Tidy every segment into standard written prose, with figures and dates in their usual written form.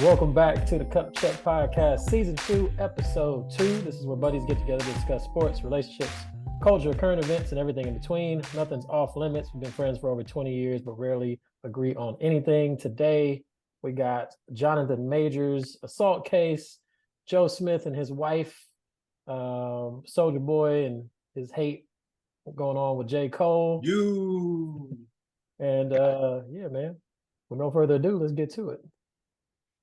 welcome back to the Cup Check Podcast, Season 2, Episode 2. This is where buddies get together to discuss sports, relationships, culture, current events, and everything in between. Nothing's off limits. We've been friends for over 20 years, but rarely agree on anything. Today, we got Jonathan Majors' assault case, Joe Smith and his wife, Soulja Boy and his hate going on with J Cole. And yeah, man, with no further ado, let's get to it.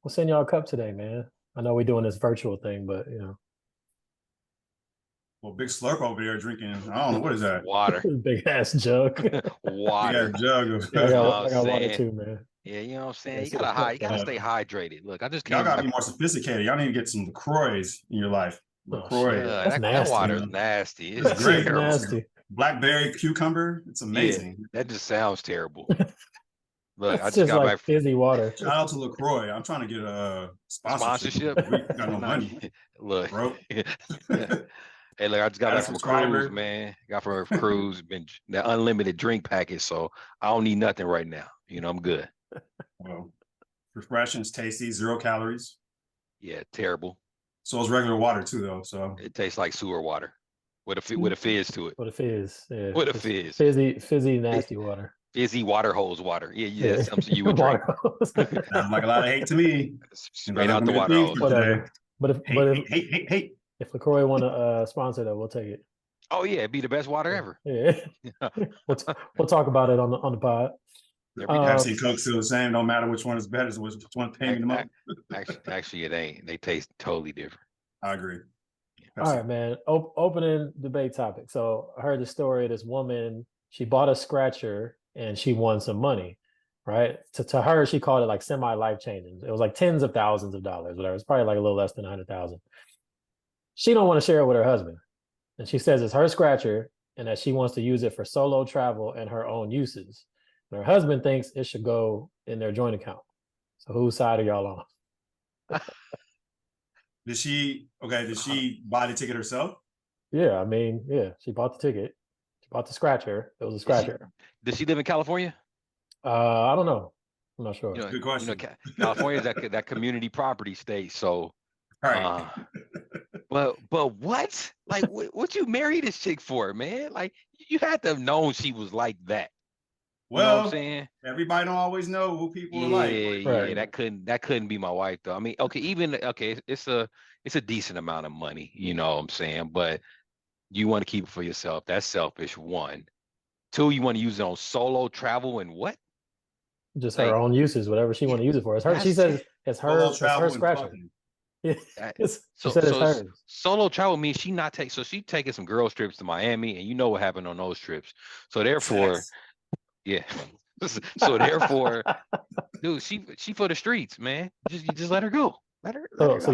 We'll send y'all a cup today, man. I know we're doing this virtual thing, but you know. Well, big slurp over there drinking. I don't know what is that. Water. Big ass jug. Water. Big jug of. Yeah, I got water too, man. Yeah, you know what I'm saying. Yeah, You gotta stay hydrated. Look, I just can't. Y'all gotta be more sophisticated. Y'all need to get some LaCroix in your life. LaCroix. That water is nasty. It's great. Terrible. Nasty. Blackberry cucumber. It's amazing. Yeah, that just sounds terrible. Look, I just got like back fizzy water. Shout out to LaCroix. I'm trying to get a sponsorship. We got no money. Look, bro. Hey, look, I just got back from a cruise, man. Got from a cruise, been that unlimited drink package, so I don't need nothing right now. You know, I'm good. Well, refreshing, it's tasty, 0 calories. Yeah, terrible. So it's regular water too, though. So it tastes like sewer water with a fizz to it. With a fizz, yeah. With a fizz. Fizzy, nasty water. Fizzy water hose water. Yeah, something you would drink. Sounds like a lot of hate to me. Straight out the water hose. Whatever. But hate. If LaCroix want to sponsor that, we'll take it. Oh yeah, it'd be the best water ever. Yeah. We'll talk about it on the pod. Pepsi and Coke still the same. Don't matter which one is better. So which one paying them up. Actually, it ain't. They taste totally different. I agree. Pepsi. All right, man. Opening debate topic. So I heard the story of this woman. She bought a scratcher and she won some money, right? To her, she called it like semi-life changing. It was like tens of thousands of dollars, whatever. It's probably like a little less than 100,000. She don't want to share it with her husband. And she says it's her scratcher and that she wants to use it for solo travel and her own uses. And her husband thinks it should go in their joint account. So whose side are y'all on? Did she buy the ticket herself? Yeah, I mean, yeah, she bought the ticket. She bought the scratcher. It was a scratcher. Does she live in California? I don't know. I'm not sure. Good question. California is that community property state. So, right. But what? Like, what you married this chick for, man? Like, you had to have known she was like that. Well, you know what I'm saying? Everybody don't always know who people are like. Yeah, that couldn't be my wife though. I mean, it's a decent amount of money, you know what I'm saying? But you want to keep it for yourself. That's selfish, 1. 2, you want to use it on solo travel and what? Just her own uses, whatever she want to use it for. It's her. She says it's her scratcher. Yeah. Solo travel means she taking some girls trips to Miami, and you know what happened on those trips. So therefore, yeah. So therefore, dude, she for the streets, man. You just let her go. Let her So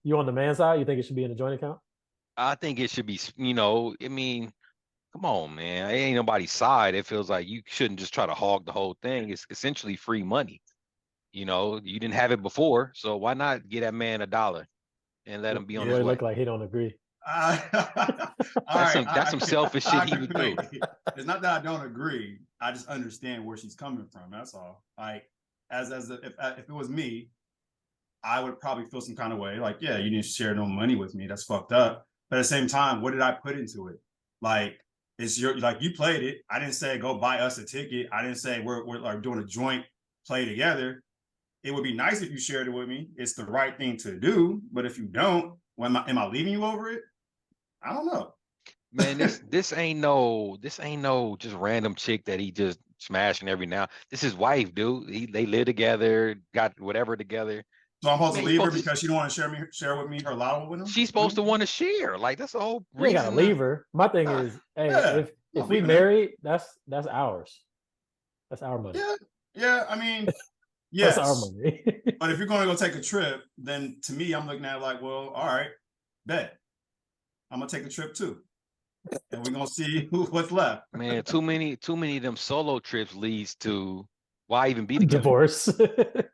you on the man side? You think it should be in a joint account? I think it should be. I mean, come on, man. It ain't nobody's side. It feels like you shouldn't just try to hog the whole thing. It's essentially free money. You didn't have it before, so why not get that man $1 and let him be on his way? Look like he don't agree. That's some selfish shit he would do. It's not that I don't agree. I just understand where she's coming from. That's all. Like, if it was me, I would probably feel some kind of way. Like, yeah, you didn't share no money with me. That's fucked up. But at the same time, what did I put into it? Like, you played it. I didn't say go buy us a ticket. I didn't say we're like doing a joint play together. It would be nice if you shared it with me. It's the right thing to do. But if you don't, am I leaving you over it? I don't know. Man, this ain't no just random chick that he just smashing every now. This is his wife, dude. They live together, got whatever together. So I'm supposed to leave her because she don't want to share with me her lotto with him? She's supposed to want to share. Like, that's the whole reason. You gotta leave her. My thing is, hey, if we married, that's ours. That's our money. Yeah. I mean, yes. That's our money. But if you're going to go take a trip, then to me, I'm looking at it like, well, all right, bet. I'm gonna take a trip too, and we're gonna see what's left. Man, too many of them solo trips leads to why even be together? Divorce.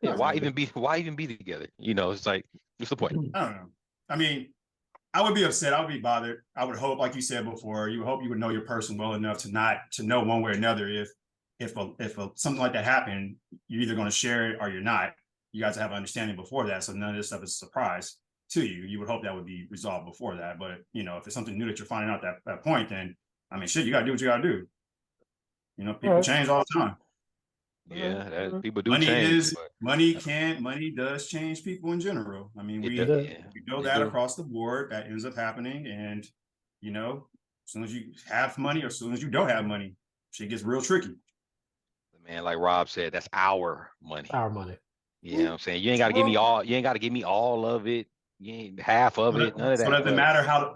Yeah, why even be together? It's like, what's the point? I don't know. I mean, I would be upset. I would be bothered. I would hope, like you said before, you would know your person well enough to know one way or another if something like that happened, you're either going to share it or you're not. you guys have understanding before that, so none of this stuff is a surprise to you. You would hope that would be resolved before that. But if it's something new that you're finding out at that point, then I mean, shit, you gotta do what you gotta do. People change all the time. Yeah, people do change, but money does change people in general. I mean, we know that across the board. That ends up happening, and as soon as you have money or as soon as you don't have money, shit gets real tricky. Man, like Rob said, that's our money. Our money. You know what I'm saying? You ain't got to give me all. You ain't got to give me all of it. You ain't half of it. None of that. So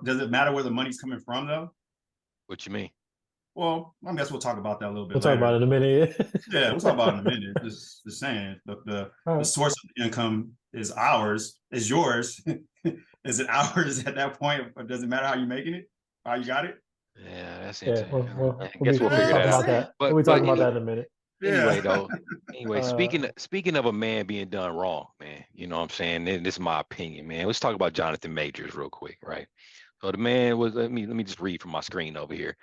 does it matter where the money's coming from, though? What you mean? Well, I guess we'll talk about that a little bit. We'll talk about it in a minute. Yeah, we'll talk about it in a minute. Just saying, the source of the income is yours. Is it ours at that point? Or does it matter how you're making it? How you got it? Yeah, that's interesting. I guess we'll figure that out. But we'll talk about that in a minute. Anyway, speaking of a man being done wrong, man, you know what I'm saying? This is my opinion, man. Let's talk about Jonathan Majors real quick, right? So the man was, let me just read from my screen over here.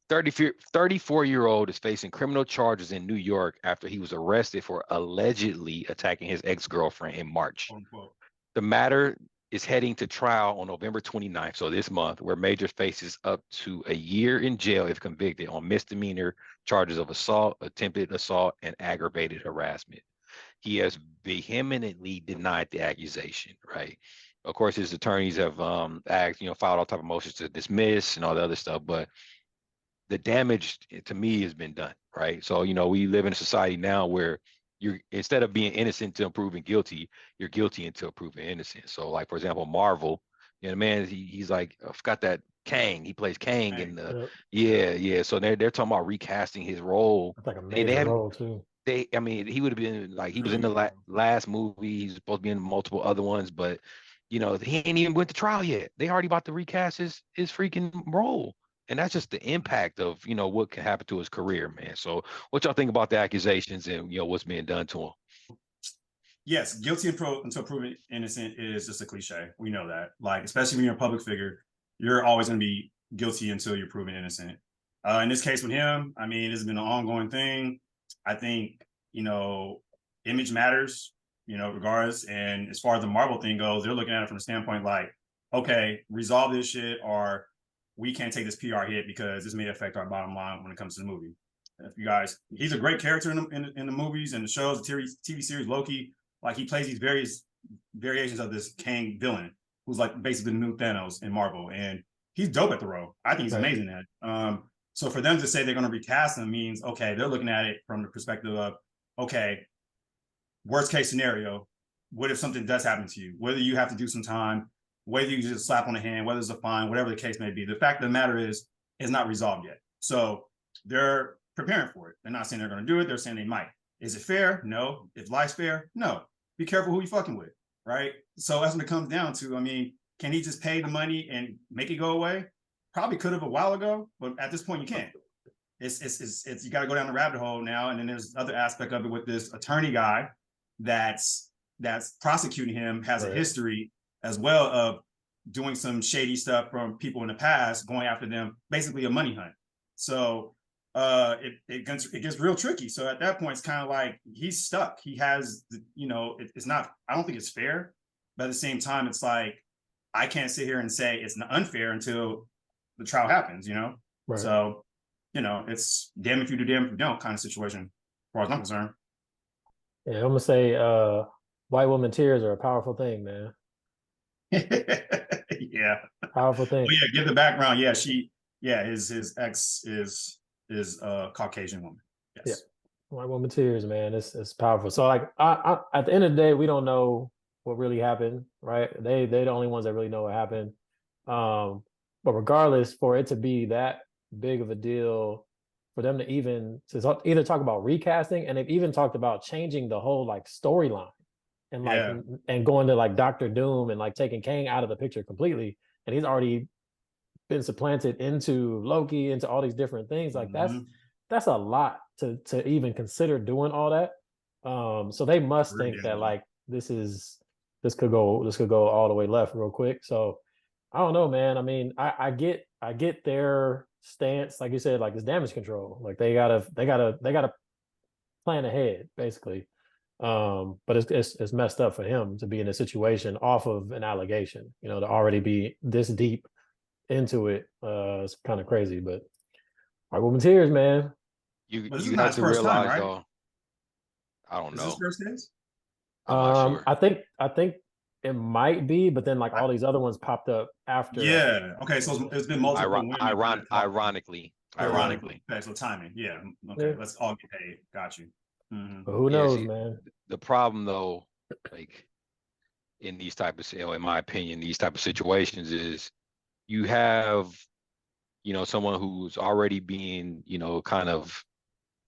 34-year-old is facing criminal charges in New York after he was arrested for allegedly attacking his ex-girlfriend in March. The matter is heading to trial on November 29th, so this month, where Majors faces up to a year in jail if convicted on misdemeanor charges of assault, attempted assault, and aggravated harassment. He has vehemently denied the accusation, right? Of course, his attorneys have filed all type of motions to dismiss and all the other stuff, but the damage to me has been done, right? So, we live in a society now where instead of being innocent until proven guilty, you're guilty until proven innocent. So, like, for example, Marvel, the man, he's like, I forgot that Kang. He plays Kang in the So they're talking about recasting his role. That's like a major role too. He would have been like, he was in the last movie. He's supposed to be in multiple other ones, but he ain't even went to trial yet. They already about to recast his freaking role. And that's just the impact of, what can happen to his career, man. So what y'all think about the accusations and, what's being done to him? Yes, guilty until proven innocent is just a cliche. We know that. Like, especially when you're a public figure, you're always going to be guilty until you're proven innocent. In this case with him, I mean, it's been an ongoing thing. I think, image matters, regardless. And as far as the Marvel thing goes, they're looking at it from the standpoint like, okay, resolve this shit, or we can't take this PR hit because this may affect our bottom line when it comes to the movie. If you guys, he's a great character in the movies and the shows, the TV series Loki. Like, he plays these various variations of this Kang villain who's like basically the new Thanos in Marvel, and he's dope at the role. I think he's amazing at it. So for them to say they're going to recast him means, okay, they're looking at it from the perspective of, okay, worst case scenario, what if something does happen to you? Whether you have to do some time, whether you just slap on the hand, whether it's a fine, whatever the case may be. The fact of the matter is, it's not resolved yet. So they're preparing for it. They're not saying they're going to do it. They're saying they might. Is it fair? No. Is life fair? No. Be careful who you fucking with, right? So that's what it comes down to. I mean, can he just pay the money and make it go away? Probably could have a while ago, but at this point you can't. It's you got to go down the rabbit hole now. And then there's other aspect of it with this attorney guy that's prosecuting him, has a history as well of doing some shady stuff from people in the past, going after them, basically a money hunt. So it gets real tricky. So at that point, it's kind of like he's stuck. He has, it's not, I don't think it's fair, but at the same time, it's like, I can't sit here and say it's unfair until the trial happens, Right. So, it's damn if you do, damn if you don't kind of situation, as far as I'm concerned. Yeah, I'm gonna say white woman tears are a powerful thing, man. Yeah. Powerful thing. Well, yeah, give the background. Yeah, his ex is a Caucasian woman. Yes. Yeah. White woman tears, man. It's powerful. So like I at the end of the day, we don't know what really happened, right? They the only ones that really know what happened. But regardless, for it to be that big of a deal, for them to either talk about recasting, and they've even talked about changing the whole like storyline and like and going to like Doctor Doom and like taking Kang out of the picture completely. And he's already been supplanted into Loki, into all these different things. Like that's a lot to even consider doing all that. So they must think that like this could go all the way left real quick. So I don't know, man. I mean, I get their stance, like you said, like it's damage control. Like they gotta plan ahead, basically. But it's messed up for him to be in a situation off of an allegation, to already be this deep into it. It's kind of crazy, but all right, women tears, man. But this is You not have his to first time, realize right? though, I don't Is this know. first case? I'm not sure. I think it might be, but then like all these other ones popped up after. I think. Yeah. Okay. So it's been multiple women kind of talking. Ironically. Okay. So timing. Yeah. Okay. Yeah. Let's all get paid. Got you. But who Yeah, knows, see, man? the problem though, like in these type of, in my opinion, these type of situations is you have, someone who's already being, kind of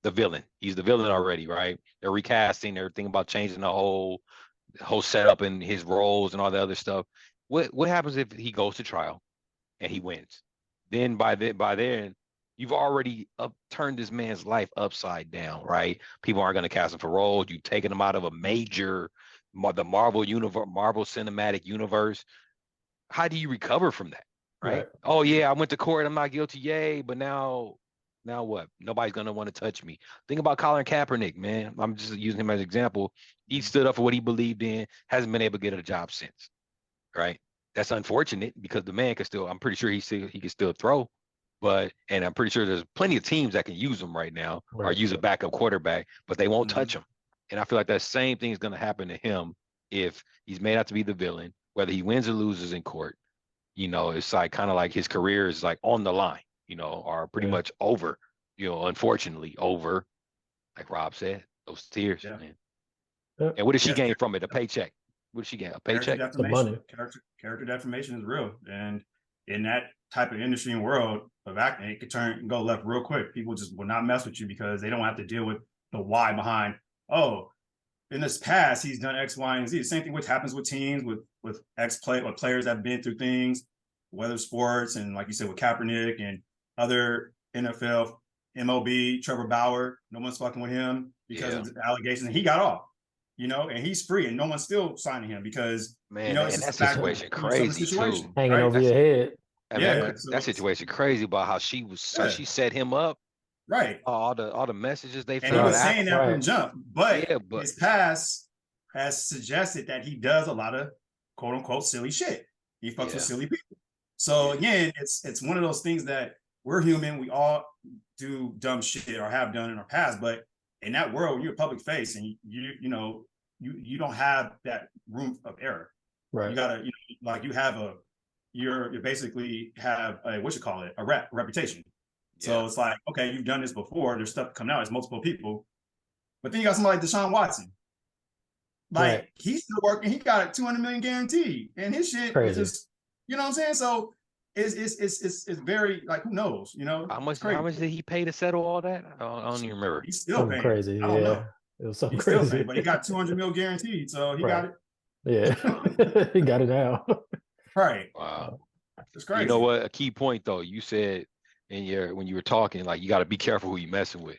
the villain. He's the villain already, right? They're recasting, they're thinking about changing the whole setup and his roles and all the other stuff. What happens if he goes to trial and he wins? Then by then, you've already turned this man's life upside down, right? People aren't going to cast him for roles. You've taken him out of a major, the Marvel universe, Marvel Cinematic Universe. How do you recover from that, right? Right. Oh yeah, I went to court. I'm not guilty. Yay! But now what? Nobody's gonna want to touch me. Think about Colin Kaepernick, man. I'm just using him as an example. He stood up for what he believed in. Hasn't been able to get a job since, right? That's unfortunate because the man can still. I'm pretty sure he can still throw, and I'm pretty sure there's plenty of teams that can use him right now or Right. use a backup quarterback, but they won't Mhm. touch him. And I feel like that same thing is going to happen to him if he's made out to be the villain, whether he wins or loses in court. It's like kind of like his career is like on the line, or pretty Yeah. much over, unfortunately over, like Rob said, those tears, Yeah. man. Yeah. And what did she Yeah. gain from it? A paycheck. What did she gain? A Character paycheck? The money. defamation. Character defamation is real, and in that type of industry and world of acting, it could turn and go left real quick. People just will not mess with you because they don't have to deal with the why behind. Oh, in this past, he's done X, Y, and Z. The same thing which happens with teams with players that have been through things, weather sports, and like you said with Kaepernick and other NFL, MLB, Trevor Bauer. No one's fucking with him because of the allegations, and he got off. And he's free, and no one's still signing him because Man, it's and just that the fact situation some of the crazy too. situation, Hanging right? over your head. I mean, Yeah. that So situation crazy about how yeah, she set him up. right. All the messages they And he found was Right. saying after. that from Right. jump, but Yeah, but his past has suggested that he does a lot of quote unquote silly shit. He fucks with yeah, silly people. So yeah, again, it's one of those things that we're human. We all do dumb shit or have done in our past, but in that world, you're a public face, and you don't have that room of error. You Right. gotta like you have you basically have a a reputation. yeah. So it's like, okay, you've done this before. There's stuff coming out. It's multiple people, but then you got somebody like Deshaun Watson. Right. Like he's still working. He got a 200 million guaranteed, and his shit is Crazy. just, what I'm saying. So it's very like who knows? It's How crazy. much did he pay to settle all that? I don't even remember. He's still Something paying. crazy. I don't Yeah. know. It was something He's still paying, crazy. but he got 200 mil guaranteed, so he Right. got Yeah. it. He got it now. Right. Wow. It's You know crazy. what? A key point though, you said when you were talking, like you got to be careful who you messing with.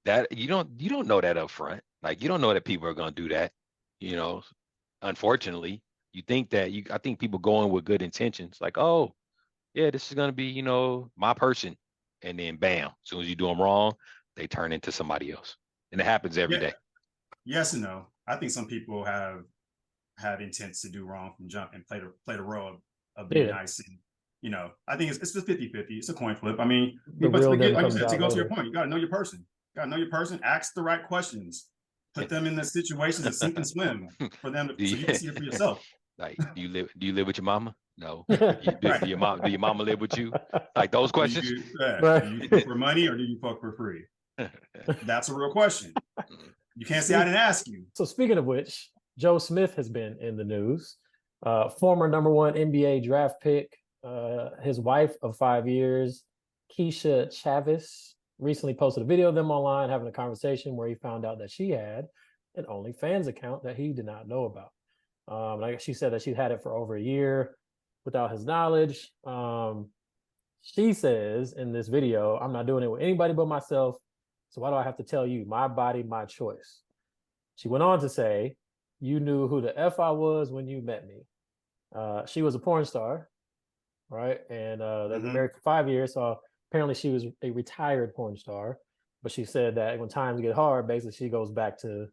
That you don't know that up front. Like you don't know that people are gonna do that. You know, unfortunately, you think that I think people go in with good intentions, like, oh, yeah, this is gonna be, my person. And then bam, as soon as you do them wrong, they turn into somebody else. And it happens every Yeah. day. Yes and no. I think some people have intents to do wrong from jump and play the role of being Yeah. nice, and I think it's just 50-50. It's a coin flip. I mean, The but real them like you comes said, to out go to your later. point, you got to know your person. You got to know your person. Ask the right questions. Put them in the situations of sink and swim for them Do so you, you can see it for yourself. like, do you live with your mama? No. Right. Do your mama live with you? Like those questions? Do Right. you fuck for money or do you fuck for free? That's a real question. You can't say I didn't ask you. So speaking of which, Joe Smith has been in the news. Former number one NBA draft pick. His wife of 5 years, Kisha Chavis, recently posted a video of them online having a conversation where he found out that she had an OnlyFans account that he did not know about. Like she said that she had it for over a year without his knowledge. She says in this video, I'm not doing it with anybody but myself. So why do I have to tell you? My body, my choice. She went on to say, you knew who the F I was when you met me. She was a porn star, right? And they've been married for 5 years. So apparently she was a retired porn star. But she said that when times get hard, basically she goes back to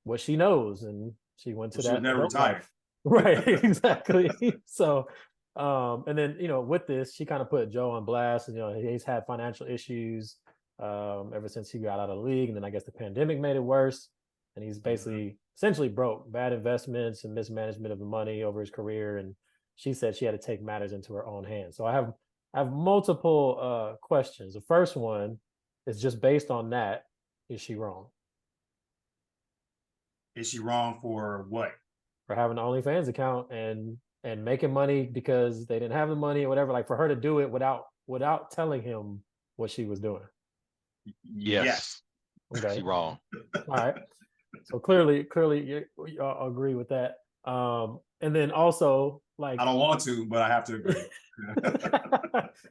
what she knows, and she went to She would that never adult retire. life. Right, exactly. So, and then with this, she kind of put Joe on blast, and he's had financial issues ever since he got out of the league, and then I guess the pandemic made it worse, and he's basically essentially broke, bad investments and mismanagement of the money over his career, and she said she had to take matters into her own hands. So I have multiple questions. The first one is just based on that: is she wrong? Is she wrong for what? For having an OnlyFans account and making money because they didn't have the money or whatever, like for her to do it without telling him what she was doing. Yes. Okay. She wrong. All right. So clearly you agree with that. And then also, like, I don't want to, but I have to agree.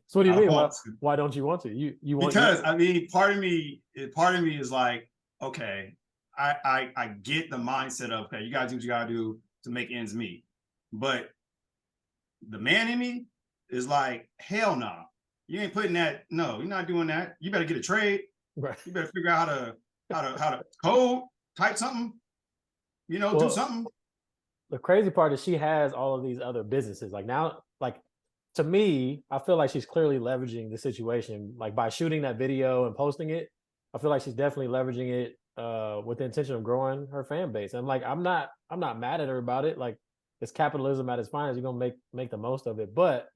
so what do you mean? want Why don't you want to? You want Because I mean, part of me is like, okay, I get the mindset of, okay, you gotta do what you gotta do to make ends meet. But the man in me is like, hell no. Nah. You ain't putting that, no, you're not doing that. You better get a trade. Right. You better figure out how to code, type something, do something. The crazy part is she has all of these other businesses. Like now, like to me, I feel like she's clearly leveraging the situation. Like by shooting that video and posting it, I feel like she's definitely leveraging it with the intention of growing her fan base. And like I'm not mad at her about it. Like it's capitalism at its finest. You're gonna make the most of it. But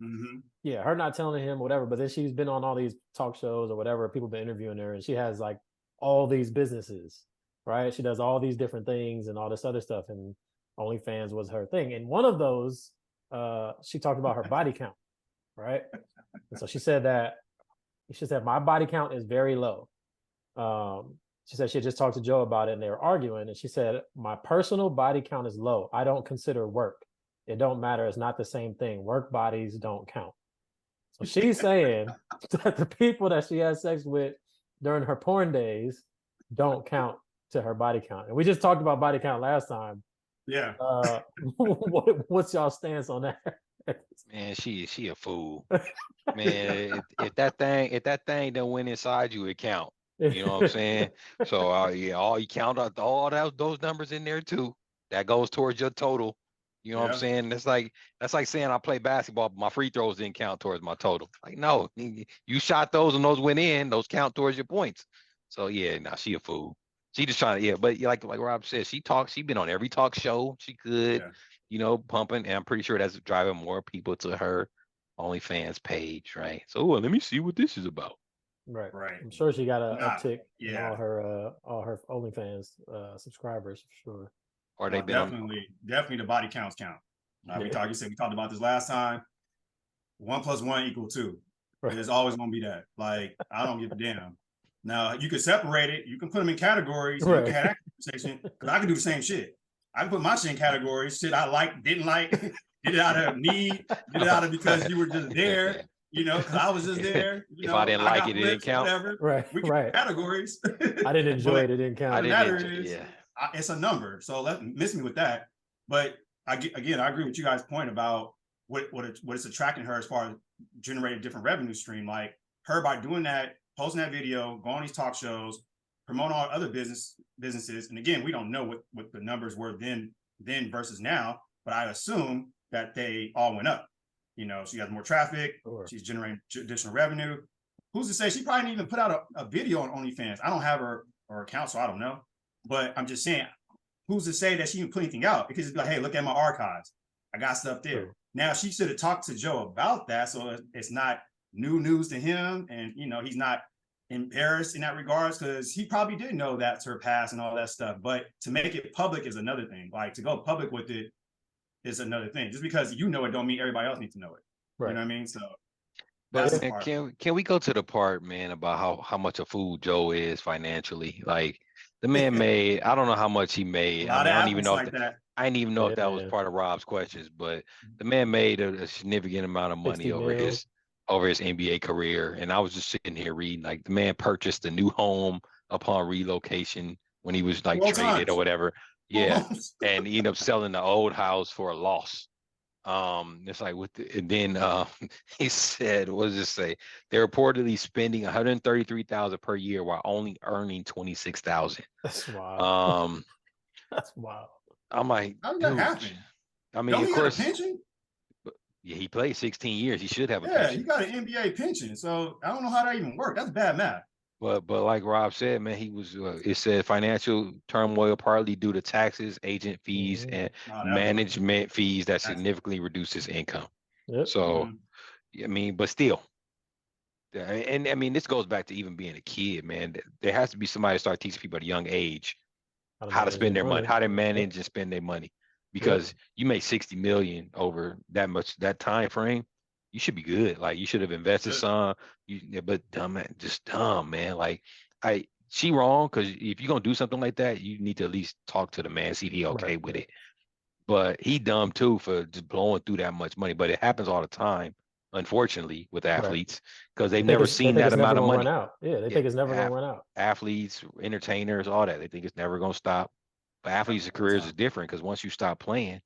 yeah, her not telling him whatever. But then she's been on all these talk shows or whatever. People been interviewing her, and she has like all these businesses, right? She does all these different things and all this other stuff. And OnlyFans was her thing. And one of those, she talked about her body count, right? And so she said my body count is very low. She said she had just talked to Joe about it and they were arguing. And she said, my personal body count is low. I don't consider work. It don't matter. It's not the same thing. Work bodies don't count. So she's saying that the people that she has sex with during her porn days don't count to her body count. And we just talked about body count last time. Yeah. What's y'all stance on that? Man, she a fool. Man, if that thing don't went inside you, it count. You know what I'm saying? So yeah, all you count out all those numbers in there too. That goes towards your total. You know what I'm saying? That's like saying I play basketball, but my free throws didn't count towards my total. Like, no, you shot those and those went in, those count towards your points. So yeah, she a fool. She just trying to, but like Rob said, she been on every talk show she could, pumping, and I'm pretty sure that's driving more people to her OnlyFans page, right? So let me see what this is about. Right. I'm sure she got an uptick in all her OnlyFans subscribers for sure. Or they definitely the body counts count. We talked about this last time. 1 + 1 = 2. Right. There's always gonna be that. Like, I don't give a damn. Now you can separate it. You can put them in categories. Right. You can have that conversation because I can do the same shit. I can put my shit in categories. Shit I like, didn't like, did it out of need, did it out of because you were just there. Because I was just there. If I didn't like it, it didn't count. Whatever. Right. We can categories. I didn't enjoy it. It didn't count. The matter is, it's a number. So miss me with that. But I agree with you guys' point about what it's attracting her as far as generating different revenue stream. Like her by doing that, posting that video, going on these talk shows, promoting all other businesses. And again, we don't know what the numbers were then versus now, but I assume that they all went up. She has more traffic. Sure. She's generating additional revenue. Who's to say she probably didn't even put out a video on OnlyFans? I don't have her account, so I don't know. But I'm just saying, who's to say that she didn't put anything out? Because it's like, hey, look at my archives. I got stuff there. Sure. Now she should have talked to Joe about that, so it's not new news to him, and he's not embarrassed in that regards because he probably did know that's her past and all that stuff. But to make it public is another thing. Like to go public with it is another thing. Just because it don't mean everybody else needs to know it. Right. You know what I mean? So but can we go to the part, man, about how much a fool Joe is financially? Like the man made, I don't know how much he made. I don't even know I didn't even know if that was part of Rob's questions, but the man made a significant amount of money over his NBA career. And I was just sitting here reading, like the man purchased a new home upon relocation when he was like traded or whatever. Yeah. And he ended up selling the old house for a loss. It's like and then he said, what does it say? They're reportedly spending $133,000 per year while only earning $26,000. That's wild. That's wild. I'm like, How did that dude. happen? I mean, Don't of he got a course, pension? yeah, he played 16 years. He should have a Yeah, he pension. got an NBA pension. So I don't know how that even worked. That's bad math. But like Rob said, man, he was. It said financial turmoil partly due to taxes, agent fees, Mhm. and Nah, that was management fees that that's significantly reduce his income. Yep. So, mhm. I mean, but still, and I mean, this goes back to even being a kid, man. There has to be somebody to start teaching people at a young age How to how to manage their spend their money, money. how to Yep. manage and spend their money. Yep. Because you make 60 million over that time frame, you should be good. Like you should have invested Good. some. But dumb, man, just dumb, man. Like she wrong because if you're gonna do something like that, you need to at least talk to the man, see if he okay Right. with Right. it. But he dumb too for just blowing through that much money. But it happens all the time, unfortunately, with Right. athletes because they've They think never it's they seen think that it's never amount of gonna run money. out. Yeah, they Yeah, think it's never gonna run out. athletes, entertainers, all that. They think it's never gonna stop. But Yep, athletes' all the careers is time. different because once you stop playing,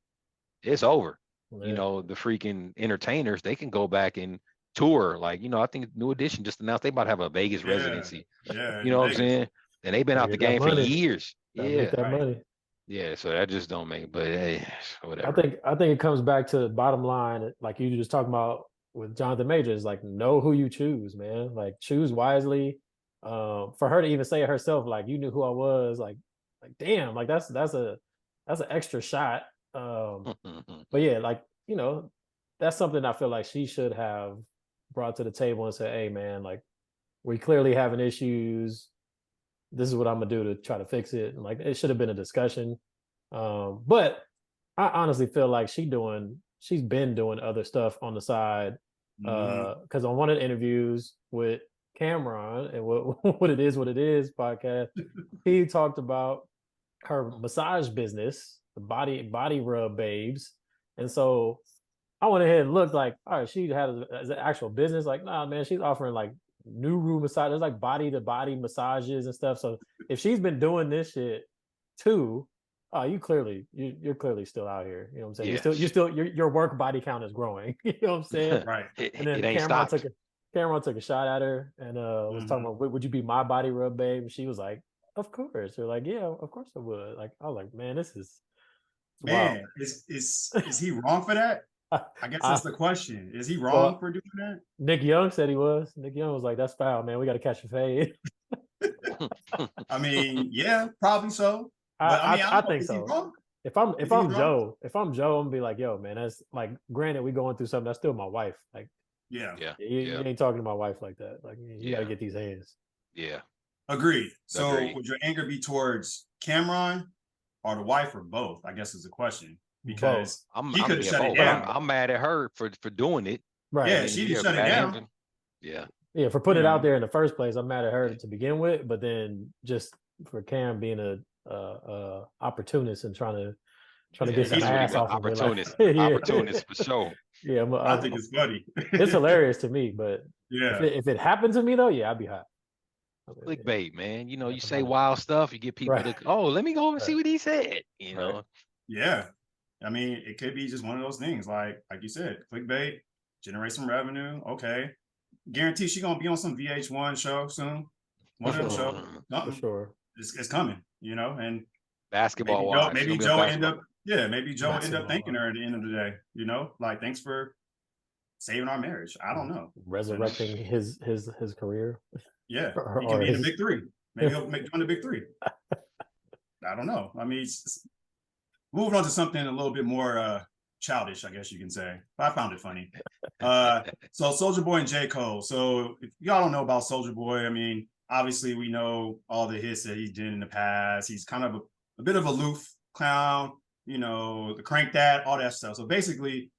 it's over. You Yeah. know, the freaking entertainers, they can go back and tour. Like, I think New Edition just announced they about to have a Vegas Yeah, residency. yeah, You in know what I'm Vegas. saying? And they've been Gotta out the get that game for money. years. Gotta make Yeah. that Right. money. Yeah. So that just don't make, but hey, I whatever. think I think it comes back to the bottom line, like you just talking about with Jonathan Majors, like know who you choose, man. Like choose wisely. For her to even say it herself, like you knew who I was, like damn, like that's an extra shot. But yeah, like that's something I feel like she should have brought to the table and said, "Hey, man, like we clearly having issues. This is what I'm gonna do to try to fix it." And like it should have been a discussion. But I honestly feel like she's been doing other stuff on the side. Mhm. Because on one of the interviews with Cameron and what what it is podcast, he talked about her massage business, the body rub babes. And so I went ahead and looked like, all right, she had an actual business. Like, nah, man, she's offering like new room massage. There's like body to body massages and stuff. So if she's been doing this shit too, you're clearly still out here. You know what I'm saying? Yeah. Your work body count is growing. You know what I'm saying? Right. And It then ain't stopped. Cameron took a shot at her and was talking Mhm. about would you be my body rub babe? And she was like, of course. They're like, yeah, of course I would. Like I was like, man, this is it's wild. Man, is he wrong for that? I guess that's I, the question. Is he wrong well, for doing that? Nick Young said he was. Nick Young was like, "That's foul, man. We got to catch a fade." I mean, yeah, probably so. But I mean, I I don't know. think Is he so. wrong? If Is he I'm wrong? Joe, I'm gonna be like, "Yo, man, that's like, granted, we going through something. That's still my wife. Like, Yeah, Yeah. you Yeah. ain't talking to my wife like that. Like, you got to Yeah. get these hands." Yeah. agreed. So Agree. would your anger be towards Cameron or the wife or both? I guess is the question Both, because he could have Yeah, shut it both. but down. I'm mad at her for doing it. I right, Yeah, mean, she didn't yeah, shut it mad at him. down. Yeah. yeah, for You putting it out know, there in the first place, I'm mad at her Yeah. to begin with. But then just for Cam being a opportunist and trying to Yeah, get yeah, some he's that's what he ass was. off of her, like, Opportunist. yeah, Opportunist for sure. yeah. I think it's funny. It's hilarious to me, but Yeah, if it happened to me though, yeah, I'd be hot. I mean, yeah, Clickbait, man. yeah, You I'm say out of wild stuff, you get people right, to, oh, let me go and see right, what he said. right. yeah. I mean, it could be just one of those things, like you said, clickbait, generate some revenue. Okay, guarantee she gonna be on some VH1 show soon. For One of them sure, shows, for something. sure. It's coming, and Basketball wives. She's Maybe gonna be on Joe end basketball. up, yeah, maybe Joe end up Basketball, thanking her at the end of the day. Like thanks for saving our marriage. I don't know, you know. resurrecting his career Yeah, he can or be in the his big three. Maybe he'll join the big three. I don't know. I mean, moving on to something a little bit more childish, I guess you can say. But I found it funny. So Soulja Boy and J Cole. So if y'all don't know about Soulja Boy, I mean, obviously we know all the hits that he did in the past. He's kind of a bit of a aloof clown, the crank that, all that stuff. So basically,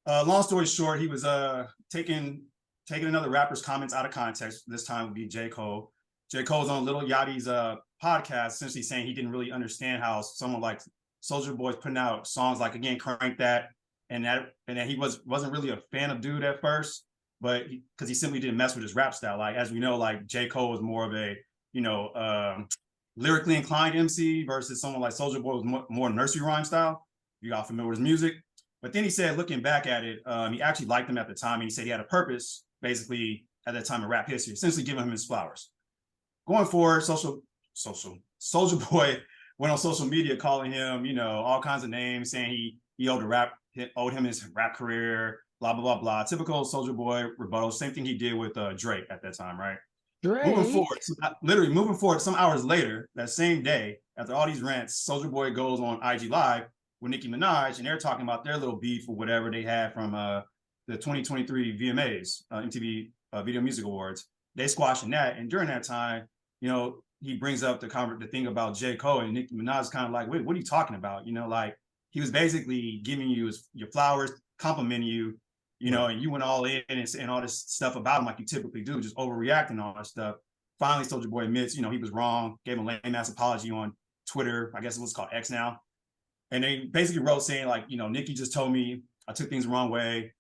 long story short, he was taking another rapper's comments out of context. This time would be J Cole. J Cole's on Little Yachty's podcast, essentially saying he didn't really understand how someone like Soulja Boy's putting out songs like again Crank That, and that he wasn't really a fan of Dude at first, but because he simply didn't mess with his rap style. Like as we know, like J Cole was more of a lyrically inclined MC versus someone like Soulja Boy was more nursery rhyme style. You got familiar with his music, but then he said, looking back at it, he actually liked him at the time, and he said he had a purpose, basically at that time in rap history, essentially giving him his flowers. Going forward, Soulja Boy went on social media calling him, all kinds of names, saying he owed him his rap career, blah blah blah blah. Typical Soulja Boy rebuttal. Same thing he did with Drake at that time, right? Drake. Literally moving forward, some hours later, that same day, after all these rants, Soulja Boy goes on IG Live with Nicki Minaj, and they're talking about their little beef or whatever they had from the 2023 VMAs, MTV Video Music Awards. They squashing that, and during that time, he brings up the thing about J. Cole, and Nicki Minaj is kind of like, wait, what are you talking about? Like he was basically giving you your flowers, complimenting you, and you went all in and saying all this stuff about him like you typically do, just overreacting all that stuff. Finally, Soulja Boy admits, he was wrong, gave him a lame-ass apology on Twitter. I guess it was called X now. And they basically wrote saying like, Nicki just told me I took things the wrong way.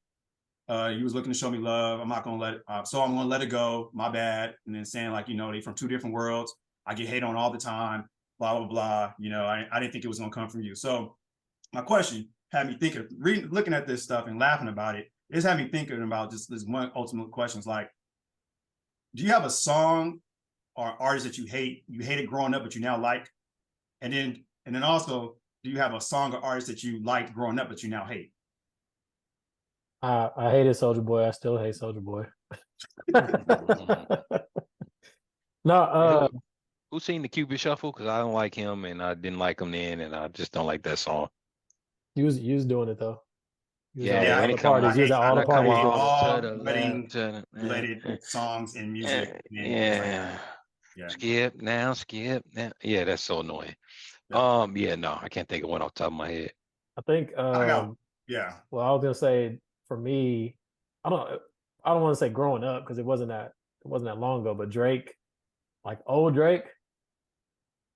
He was looking to show me love. I'm not going to so I'm going to let it go. My bad. And then saying like, they from two different worlds. I get hate on all the time, blah, blah, blah. I didn't think it was going to come from you. So my question had me thinking, looking at this stuff and laughing about it. It's had me thinking about just this one ultimate question. It's like, do you have a song or artist that you hated growing up, but you now like? And then also, do you have a song or artist that you liked growing up, but you now hate? I hated Soulja Boy. I still hate Soulja Boy. No, who seen the Cupid Shuffle? Because I don't like him, and I didn't like him then, and I just don't like that song. you was doing it though. Yeah, all the parties. You was at all the parties. All wedding related songs and music. Yeah. Skip now. Yeah, that's so annoying. Yeah, no, I can't think of one off the top of my head. I think Well, I was gonna say for me, I don't want to say growing up because it wasn't that long ago, but Drake, like old Drake,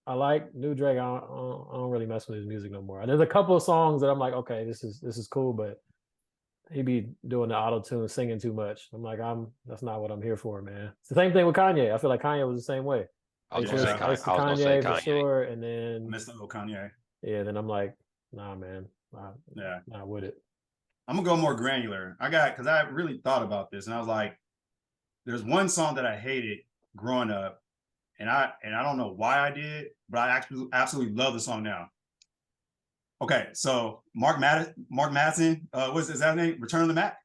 I like. New Drake, I don't really mess with his music no more. There's a couple of songs that I'm like, okay, this is cool, but he be doing the auto tune, singing too much. I'm like, that's not what I'm here for, man. It's the same thing with Kanye. I feel like Kanye was the same way. I was gonna say Kanye for sure, and then Mr. Kanye. Yeah, then I'm like, nah, man, not with it. I'm gonna go more granular. Because I really thought about this, and I was like, there's one song that I hated growing up, and I don't know why I did, but I actually absolutely love the song now. Okay, so Mark Madsen, is that his name? Return of the Mac.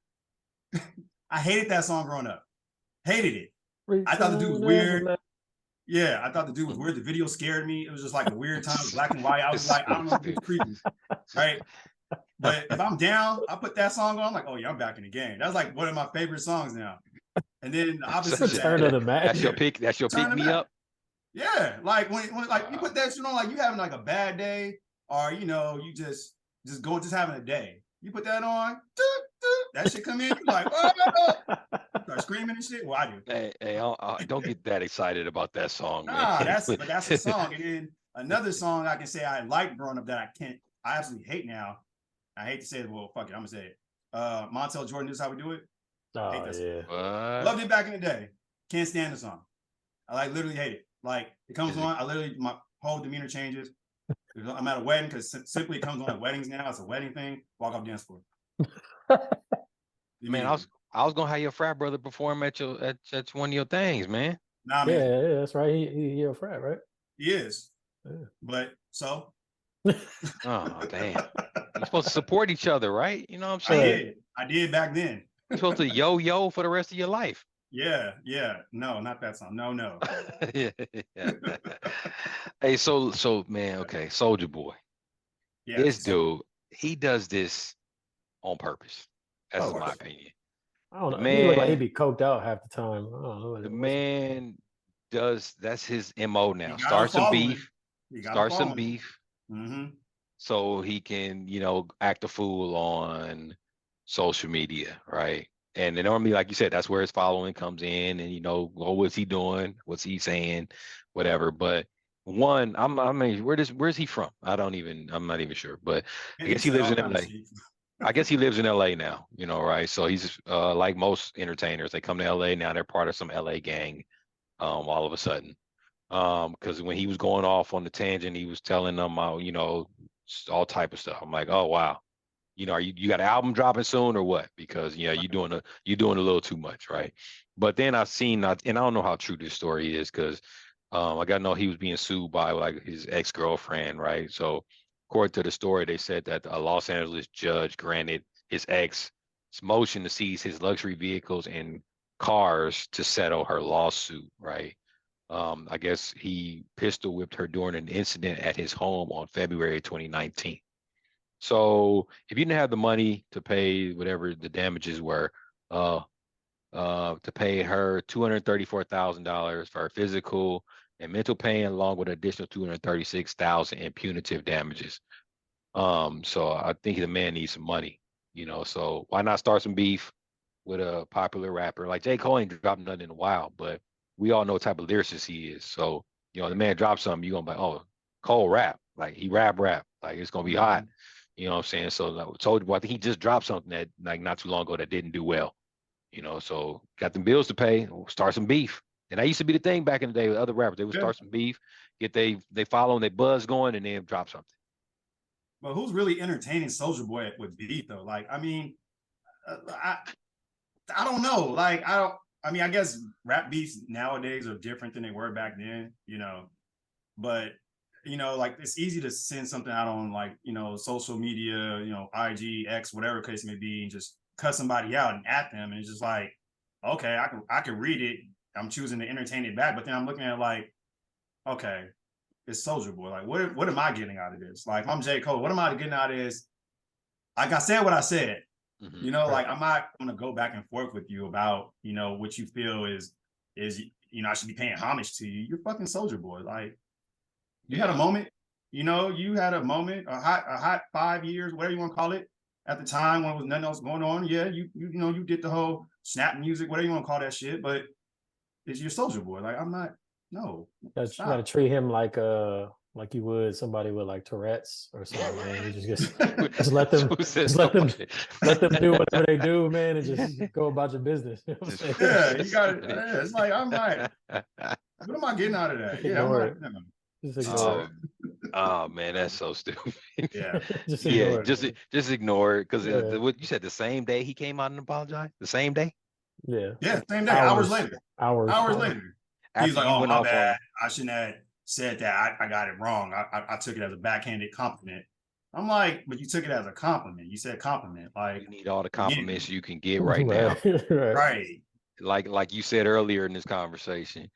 I hated that song growing up. Hated it. I thought the dude was weird. Yeah, I thought the dude was weird. The video scared me. It was just like a weird time, black and white. I was like, I don't know if it's creepy, right? But if I'm down, I put that song on. I'm like, oh yeah, I'm back in the game. That's like one of my favorite songs now. And then the opposite of Turn of the Mac. That's your pick. That's your pick me up. Yeah, like when like you put that shit on, like you having like a bad day, or you just having a day. You put that on, that shit come in, you're like, oh, start screaming and shit. Well, I do. Hey, don't get that excited about that song, man. Nah, that's a song. And then another song I can say I liked growing up that I absolutely hate now. I hate to say it, well, fuck it, I'm gonna say it. Montel Jordan, This Is How We Do It. Oh yeah. Loved it back in the day. Can't stand the song. I literally hate it. Like it comes on, my whole demeanor changes. I'm at a wedding because simply it comes on at weddings now. It's a wedding thing. Walk off the dance floor. Man, I was gonna have your frat brother perform at one of your things, man. Nah, man. Yeah, that's right. He a frat, right? He is. Yeah. But so. Oh damn! You're supposed to support each other, right? You know what I'm saying? I did back then. You're supposed to yo for the rest of your life. Yeah. No, not that song. No. Yeah. Hey, so man, okay, Soulja Boy. Yeah, this dude, he does this on purpose. That's my opinion. I don't know. Man, he look like he'd be coked out half the time. I don't know. The man that's his MO now. Start some beef. Mm-hmm. So he can, act a fool on social media, right? And then normally, like you said, that's where his following comes in, and what's he doing, what's he saying, whatever. But one, where's he from? I'm not even sure, but I guess he lives in LA. I guess he lives in LA now, right? So he's like most entertainers, they come to LA now, they're part of some LA gang, all of a sudden. Because when he was going off on the tangent, he was telling them, all type of stuff. I'm like, oh wow, you got an album dropping soon or what? Because you're doing a little too much, right? But then and I don't know how true this story is, because I got to know he was being sued by like his ex-girlfriend, right? So according to the story, they said that a Los Angeles judge granted his ex motion to seize his luxury vehicles and cars to settle her lawsuit, right? I guess he pistol whipped her during an incident at his home on February 2019. So if you didn't have the money to pay whatever the damages were, to pay her $234,000 for her physical and mental pain, along with an additional $236,000 in punitive damages. So I think the man needs some money, So why not start some beef with a popular rapper like J. Cole? Ain't dropped nothing in a while, but we all know what type of lyricist he is. So the man drops something, you're gonna be like, oh, Cole rap, like he rap, like it's gonna be hot. You know what I'm saying? So like, Soulja Boy, I think he just dropped something that like not too long ago that didn't do well. So got them bills to pay, start some beef. And that used to be the thing back in the day with other rappers. They would start some beef, get they follow and they buzz going, and then drop something. But who's really entertaining Soulja Boy with beef though? Like, I mean, I don't know. Like, I guess rap beefs nowadays are different than they were back then, But like it's easy to send something out on like, social media, IG, X, whatever case may be, and just cut somebody out and at them. And it's just like, okay, I can read it. I'm choosing to entertain it back. But then I'm looking at it like, okay, it's Soulja Boy. Like, what am I getting out of this? Like, if I'm J. Cole, what am I getting out of this? Like I said what I said. Like I'm not gonna go back and forth with you about, what you feel is I should be paying homage to you. You're fucking Soulja Boy. Like you had a moment, you had a moment, a hot 5 years, whatever you want to call it, at the time when there was nothing else going on. Yeah, you did the whole snap music, whatever you want to call that shit, but it's your Soulja Boy. Like I'm not, no. You gotta treat him like you would somebody with like Tourette's or something, man. You just let them let them do whatever they do, man, and just go about your business. You know yeah, you got it. Yeah, it's like I'm like, what am I getting out of that? Yeah, I'm not. not. Just ignore it. Oh man, that's so stupid. Yeah, just ignore it. Just ignore it because what you said the same day he came out and apologized. The same day. Yeah, same day. Hours later. Hours later. He's like, "Oh, my bad. I shouldn't have said that. I got it wrong. I took it as a backhanded compliment." I'm like, "But you took it as a compliment. You said compliment. Like you need all the compliments you can get right now." Right. Like you said earlier in this conversation,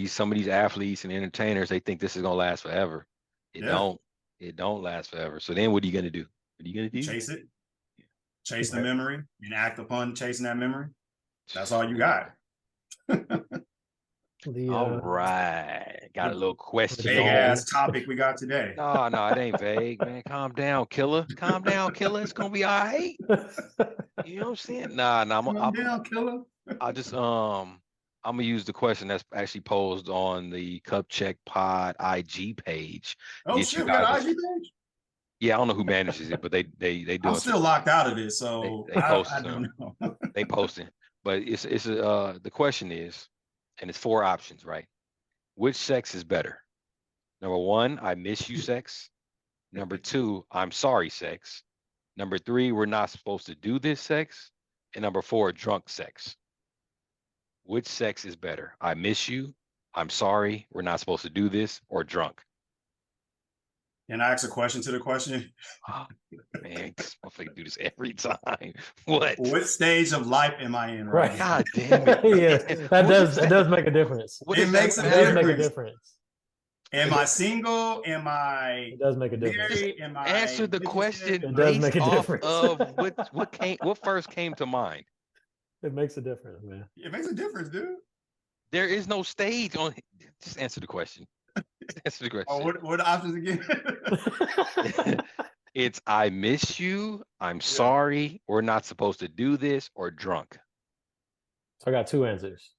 some of these athletes and entertainers, they think this is gonna last forever. It don't last forever. So then what are you gonna do? What are you gonna do? Chase it. Chase the memory and act upon chasing that memory. That's all you got. All right. Got a little question. Big ass topic we got today. No, it ain't vague, man. Calm down, killer. Calm down, killer. It's gonna be all right. You know what I'm saying? Nah, Calm down, killer. I just I'm gonna use the question that's actually posed on the Cup Check Pod IG page. Oh shit, we got an IG page? Yeah, I don't know who manages it, but they do. I'm still locked out of it, so they post I don't know. They posting. But it's the question is, and it's 4 options, right? Which sex is better? Number 1, I miss you sex. Number 2, I'm sorry sex. Number 3, we're not supposed to do this sex. And number 4, drunk sex. Which sex is better? I miss you, I'm sorry, we're not supposed to do this, or drunk? Can I ask a question to the question? Oh, man, I do this every time. What stage of life am I in right now? God damn it. Yeah, that does make a difference. It makes a difference. Am I single? Am I? It does make a difference. Married? Am I? Answer the question. It does make a difference. Of what first came to mind? It makes a difference, man. It makes a difference, dude. There is no stage on. Just answer the question. Answer the question. Oh, what are the options again? It's I miss you, I'm sorry, we're not supposed to do this, or drunk. So I got 2 answers.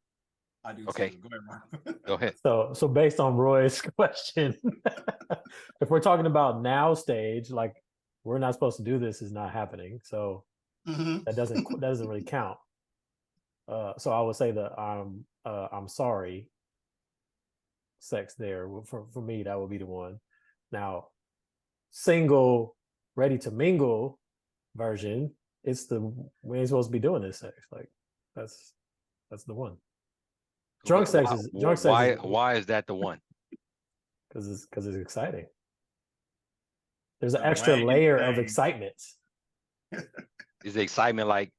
I do. Okay. Go ahead, Ron. Go ahead. So based on Roy's question, if we're talking about now stage, like we're not supposed to do this is not happening. So that doesn't really count. So I would say that I'm sorry sex there. For me, that would be the one. Now, single, ready to mingle version, we ain't supposed to be doing this sex. Like that's the one. Drunk sex is why is that the one? it's exciting. There's an The extra blank layer of thing. excitement. Is the excitement like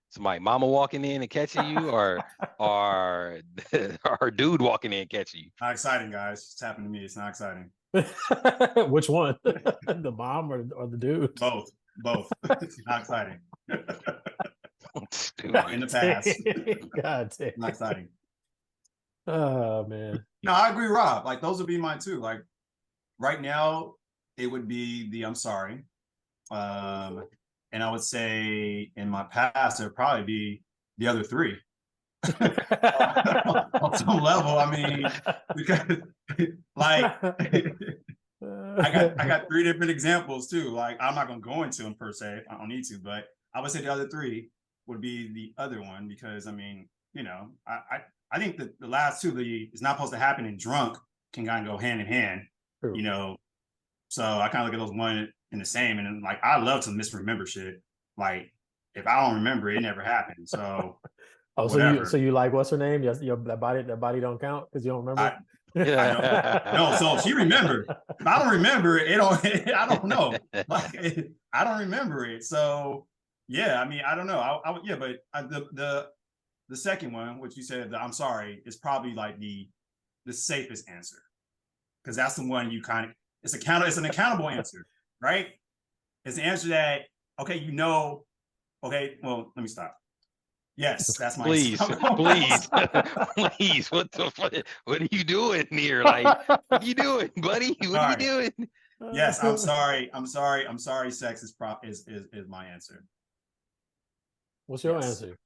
somebody mama walking in and catching you, or or dude walking in and catching you? Not exciting, guys. It's happened to me. It's not exciting. Which one? The mom or the dude? Both. It's not exciting. Stupid. In the past. God damn. Not exciting. Oh man. No, I agree, Rob. Like those would be mine too. Like right now, it would be the I'm sorry. And I would say in my past, it would probably be the other three. On some level, I mean, because like I got three different examples too. Like I'm not gonna go into them per se. I don't need to, but I would say the other three would be the other one because I mean, you know, I think that the last two, it's not supposed to happen and drunk can kind of go hand in hand. True. You know, so I kind of look at those one in the same, and then, like I love to misremember shit. Like if I don't remember, it never happened. So oh, whatever. so you like what's her name? Your that body don't count because you don't remember. I don't. No, so she remembered. If I don't remember it, I don't know. Like I don't remember it. So yeah, I mean, I don't know. Yeah, but the second one, which you said, I'm sorry, is probably like the safest answer because that's the one you kind of it's an accountable answer, right? It's an answer that okay, you know. Okay, well, let me stop. Yes, that's my please, please, please. What the fuck? What are you doing here? Like, what are you doing, buddy? What are you doing? Yes, I'm sorry. Sex is my answer. What's your answer?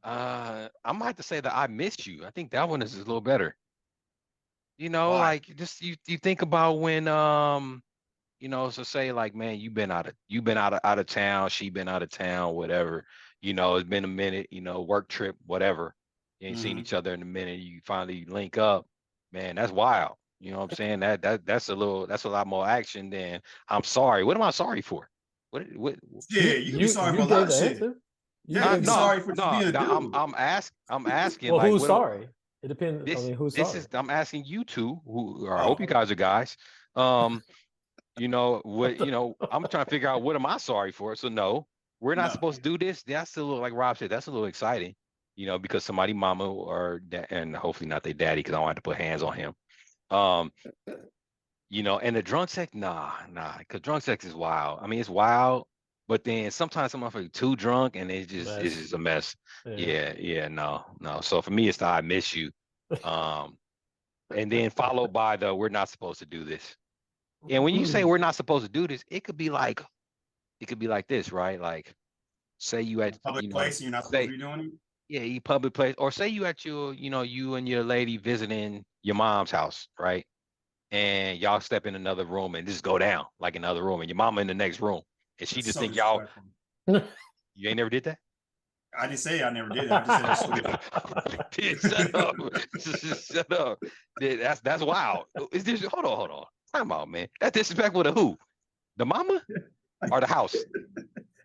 I might have to say that I missed you. I think that one is a little better. You know, Why? like just you think about when you know, so say like, man, you've been out of town, she been out of town, whatever. You know, it's been a minute, you know, work trip, whatever. You ain't seen each other in a minute. You finally link up, man. That's wild. You know what I'm saying? That's a lot more action than I'm sorry. What am I sorry for? What? Yeah, you can be sorry for a lot of shit. Answer? Yeah, you be sorry for just being a dude. I'm asking. Well, like, who's sorry? It depends. I mean, who's sorry? I'm asking you two. Who I hope you guys are guys. You know what? You know, I'm trying to figure out what am I sorry for. So no, we're not supposed to do this. That's a little like Rob said. That's a little exciting. You know, because somebody mama or and hopefully not their daddy, because I don't have to put hands on him. You know, and the drunk sex, nah, because drunk sex is wild. I mean, it's wild, but then sometimes someone for too drunk and it's just a mess. Yeah, no. So for me, it's the I miss you. And then followed by the we're not supposed to do this. And when you say we're not supposed to do this, it could be like this, right? Like say you at public place and you're not supposed to be doing it. Yeah, you public place, or say you at your, you know, you and your lady visiting your mom's house, right? And y'all step in another room and just go down like another room, and your mama in the next room, and she just think y'all. You ain't never did that. I didn't say I never did it. I just said Shut up. That's wild. Is this hold on. Time out, man. That's disrespectful to who? The mama or the house?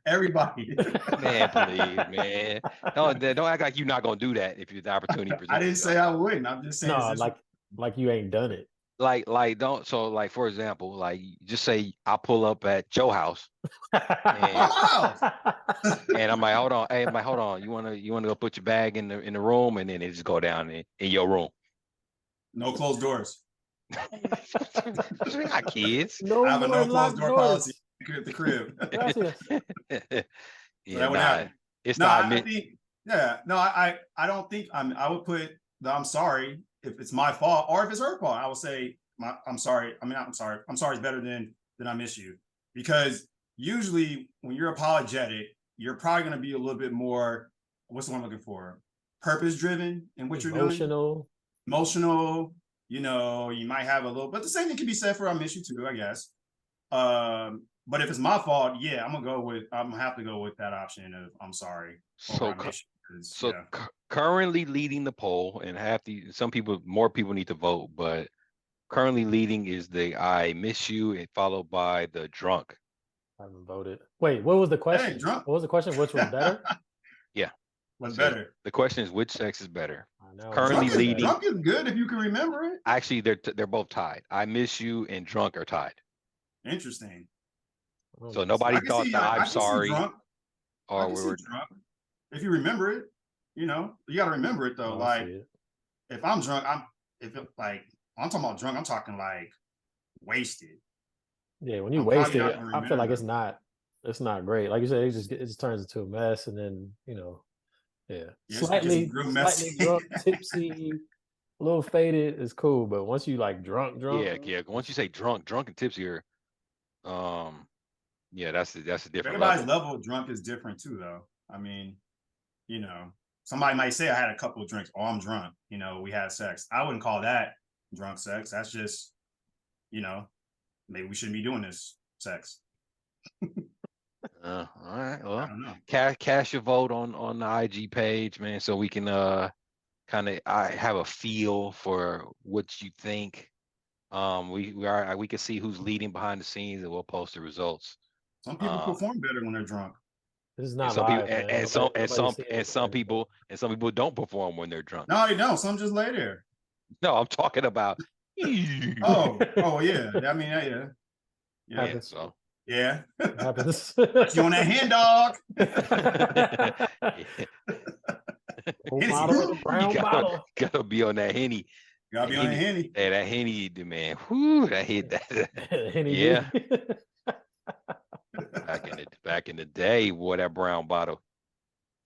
Everybody. Man, please, man. Don't act like you're not gonna do that if the opportunity presents. I didn't say I wouldn't. I'm just saying. No, like you ain't done it. Like don't. So like for example, like just say I pull up at your house. And I'm like, hold on. Hey, I'm like, hold on. You wanna go put your bag in the room, and then it just go down in your room. No closed doors. We got kids. I have a no closed door policy at the crib. Yeah, it's I don't think I would put the I'm sorry if it's my fault or if it's her fault. I would say I'm sorry. I mean, I'm sorry. I'm sorry is better than I miss you, because usually when you're apologetic, you're probably going to be a little bit more, what's the one I'm looking for? Purpose driven in what you're doing. Emotional. You know, you might have a little, but the same thing can be said for I miss you too, I guess. But if it's my fault, yeah, I'm gonna have to go with that option of I'm sorry. Currently leading the poll, and more people need to vote, but currently leading is the I miss you, and followed by the drunk. I haven't voted. Wait, what was the question? Hey, drunk. What was the question? Which was better? Yeah. What's So better? the question is, which sex is better? I know. Currently leading. Drunk is good if you can remember it. Actually, they're both tied. I miss you and drunk are tied. Interesting. So nobody I can thought see, that I I'm can see sorry drunk. I or can we see were. drunk. If you remember it, you got to remember it though. Oh, I Like see it. if I'm drunk, I'm talking about drunk. I'm talking like wasted. Yeah, when you I'm waste probably not it, gonna I feel like remember. it's not great. Like you said, it just turns into a mess, and then yeah, Yeah, it gets real slightly messy. drunk, tipsy, a little faded is cool, but once you like drunk, Yeah, yeah. Once you say drunk and tipsy, yeah, that's a different Everybody's level. level of drunk is different too, though. I mean, you know, somebody might say I had a couple of drinks. Oh, I'm drunk. We had sex. I wouldn't call that drunk sex. That's just, maybe we shouldn't be doing this sex. All right. I Well, don't know. cast your vote on the IG page, man, so we can kind of I have a feel for what you think. We can see who's leading behind the scenes, and we'll post the results. Some people perform better when they're drunk. this is And not some people live, man. Nobody see anything. some people don't perform when they're drunk. No, they don't. Some just lay there. No, I'm talking about. Oh, yeah. I mean, yeah. Yeah, so Yeah. Happens. You on that hen dog? Bottle in a brown you bottle. gotta be on that Henny. Gotta be on that Henny. Hey, that Henny, man. Whoo, that hit that. Henny Yeah. B. Back in the day, boy, that brown bottle.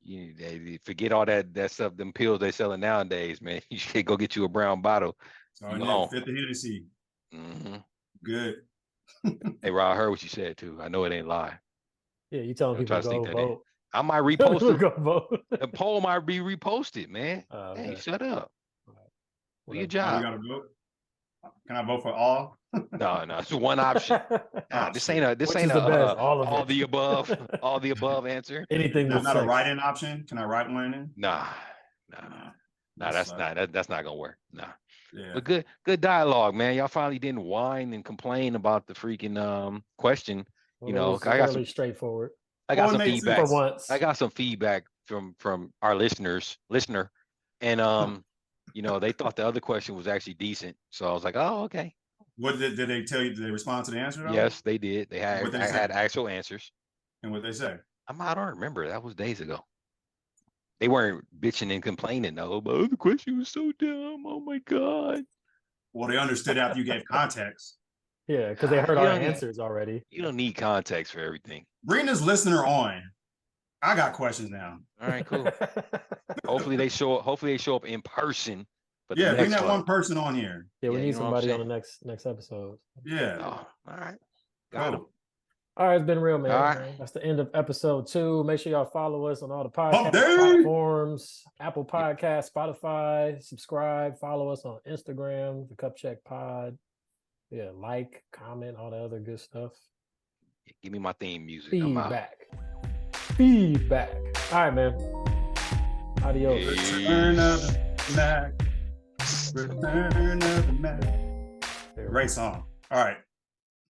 They forget all that stuff, them pills they selling nowadays, man. You should go get you a brown bottle. Oh, yeah, Fifth of Hennessy. Mm-hmm. Good. Hey, Rod, I heard what you said too. I know it ain't lie. Yeah, you telling people to go vote. I might repost it. Go vote. The poll might be reposted, man. Okay. Hey, shut up. Do your Oh, job. we gotta vote. Can I vote for all? No, it's one option. Nah, this ain't the best? All the above answer. Anything There's with not a sex. write-in option. Can I write one in? Nah, that's not gonna work. Nah. Yeah. But good dialogue, man. Y'all finally didn't whine and complain about the freaking question. Well, it was fairly straightforward. I got some feedback. For once. I got some feedback from our listener, and they thought the other question was actually decent. So I was like, oh, okay. What did they tell you? Did they respond to the answer? Though? Yes, they did. They had actual answers. And what they say? I don't remember. That was days ago. They weren't bitching and complaining though. But the question was so dumb. Oh my god. Well, they understood after you gave context. Yeah, because they heard our answers already. You don't need context for everything. Bring this listener on. I got questions now. All right, cool. Hopefully they show up in person. But yeah, bring that one person on here. Yeah, we need somebody on the next episode. Yeah. Oh, all right. Got him. All right, it's been real, man. All right. That's the end of episode 2. Make sure y'all follow us on all the podcast platforms, Apple Podcasts, Spotify. Subscribe, follow us on Instagram, the Cup Check Pod. Yeah, like, comment, all the other good stuff. Give me my theme music. Feedback. All right, man. Adios. Return of the Mac. Return of the Mac. Great song. All right.